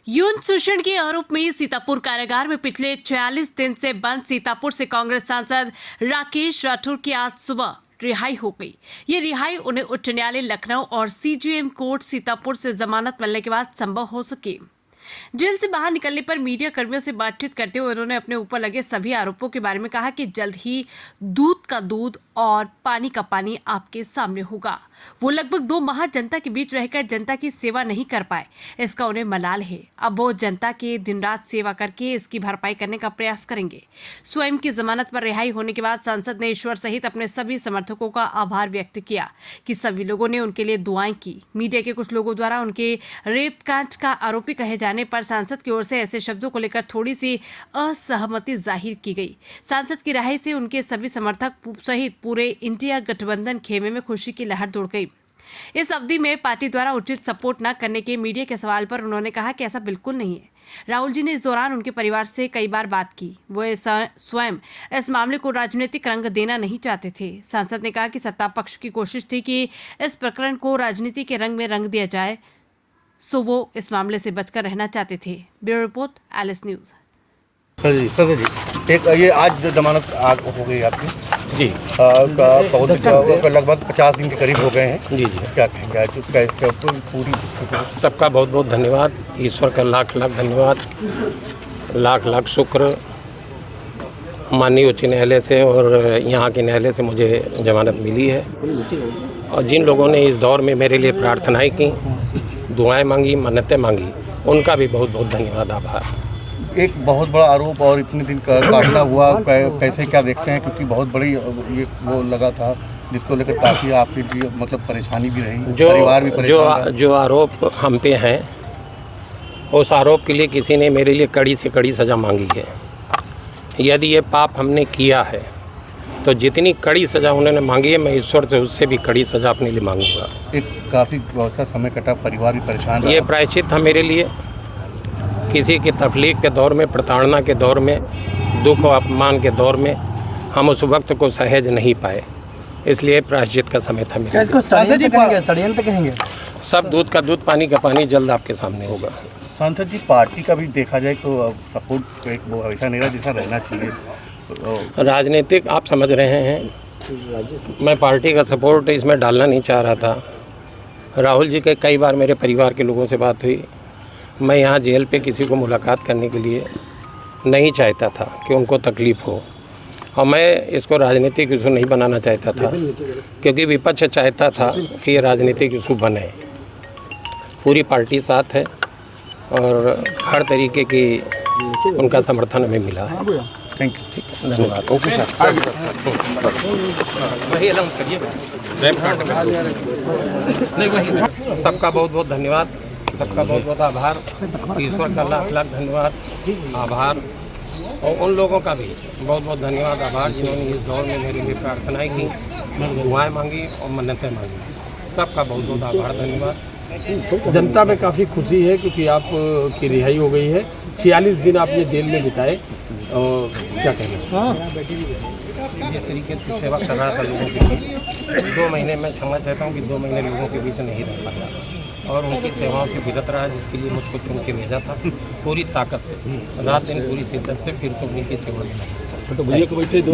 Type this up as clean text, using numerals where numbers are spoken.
यौन शोषण के आरोप में सीतापुर कारागार में पिछले 46 दिन से बंद सीतापुर से कांग्रेस सांसद राकेश राठौर की आज सुबह रिहाई हो गई। ये रिहाई उन्हें उच्च न्यायालय लखनऊ और सीजेएम कोर्ट सीतापुर से जमानत मिलने के बाद संभव हो सकी। जेल से बाहर निकलने पर मीडिया कर्मियों से बातचीत करते हुए उन्होंने अपने ऊपर लगे सभी आरोपों के बारे में कहा कि जल्द ही दूध का दूध और पानी का पानी आपके सामने होगा। वो लगभग 2 माह जनता के बीच रहकर जनता की सेवा नहीं कर पाए, इसका उन्हें मलाल है। अब वो जनता की दिन रात सेवा करके इसकी भरपाई करने का प्रयास करेंगे। स्वयं की जमानत पर रिहाई होने के बाद सांसद ने ईश्वर सहित अपने सभी समर्थकों का आभार व्यक्त किया कि सभी लोगों ने उनके लिए दुआएं की। मीडिया के कुछ लोगों द्वारा उनके रेप कांड का आरोपी कहे जाने पर सांसद की ओर से ऐसे शब्दों को लेकर थोड़ी सी असहमति जाहिर की गई। सांसद की रिहाई से उनके सभी समर्थक सहित पूरे इंडिया गठबंधन खेमे में खुशी की लहर दौड़ गई। इस अवधि में पार्टी द्वारा उचित सपोर्ट न करने के मीडिया के सवाल पर उन्होंने कहा कि ऐसा बिल्कुल नहीं है। राहुल जी ने इस दौरान उनके परिवार से कई बार बात की। वो स्वयं इस मामले को राजनीतिक रंग देना नहीं चाहते थे। सांसद ने कहा कि सत्ता पक्ष की कोशिश थी कि इस प्रकरण को राजनीति के रंग में रंग दिया जाए, सो वो इस मामले से बचकर रहना चाहते थे। ब्यूरो रिपोर्ट, एलिस न्यूज। सर जी, एक ये आज जो जमानत हो गई आपकी जी, लगभग 50 दिन के करीब हो गए हैं। जी जी, क्या कहेंगे आज पूरी सबका बहुत बहुत धन्यवाद। ईश्वर का लाख लाख धन्यवाद, लाख लाख शुक्र। माननीय उच्च न्यायालय से और यहाँ के न्यायालय से मुझे जमानत मिली है और जिन लोगों ने इस दौर में मेरे लिए प्रार्थनाएं की, दुआएं मांगी, मन्नतें मांगी, उनका भी बहुत बहुत धन्यवाद, आभार। एक बहुत बड़ा आरोप और इतने दिन का काटना हुआ, कैसे क्या देखते हैं? क्योंकि बहुत बड़ी ये वो लगा था जिसको लेकर काफ़ी आपके लिए मतलब परेशानी भी रही, परिवार भी परेशान जो आरोप हम पे हैं, उस आरोप के लिए किसी ने मेरे लिए कड़ी से कड़ी सज़ा मांगी है। यदि ये पाप हमने किया है तो जितनी कड़ी सज़ा उन्होंने मांगी है, मैं ईश्वर से उससे भी कड़ी सज़ा अपने लिए मांगूंगा। एक काफ़ी बहुत सा समय कटा, परिवार भी परेशान रहा। ये प्रायश्चित था मेरे लिए। किसी की तकलीफ के दौर में, प्रताड़ना के दौर में, दुख और अपमान के दौर में हम उस वक्त को सहज नहीं पाए, इसलिए प्रायश्चित का समय था मेरे लिए। षड्यंत्र कहेंगे? सब दूध का दूध, पानी का पानी जल्द आपके सामने होगा। सांसद जी, पार्टी का भी देखा जाए तो सपोर्ट एक वो ऐसा नहीं रहा जैसा रहना चाहिए। राजनीतिक आप समझ रहे हैं, मैं पार्टी का सपोर्ट इसमें डालना नहीं चाह रहा था। राहुल जी के कई बार मेरे परिवार के लोगों से बात हुई। मैं यहाँ जेल पे किसी को मुलाकात करने के लिए नहीं चाहता था कि उनको तकलीफ़ हो, और मैं इसको राजनीतिक इशू नहीं बनाना चाहता था, क्योंकि विपक्ष चाहता था कि ये राजनीतिक इशू बने। पूरी पार्टी साथ है और हर तरीके की उनका समर्थन हमें मिला है। Thank you. ठीक है, धन्यवाद। Okay sir. वही अलाउंस करिए, नहीं वही। सबका बहुत बहुत धन्यवाद, सबका बहुत बहुत आभार। ईश्वर का लाख लाख धन्यवाद, आभार। और उन लोगों का भी बहुत बहुत धन्यवाद, आभार, जिन्होंने इस दौर में मेरे लिए प्रार्थनाएं की, दुआएं मांगी और मन्नतें मांगी। सबका बहुत बहुत आभार, धन्यवाद। जनता में काफ़ी खुशी है क्योंकि आप की रिहाई हो गई है। 46 दिन आपने जेल में बिताए, और क्या कहना? इस तरीके से सेवा कर रहा था लोगों के लिए। 2 महीने में क्षमा चाहता हूँ कि 2 महीने लोगों के बीच नहीं रह पाया और उनकी सेवाओं से विरत रहा, जिसके लिए मुझको चुन के भेजा था। पूरी ताकत से, रात दिन पूरी शिद्दत से फिर से उन्हीं की सेवा में। तो भैया को बैठे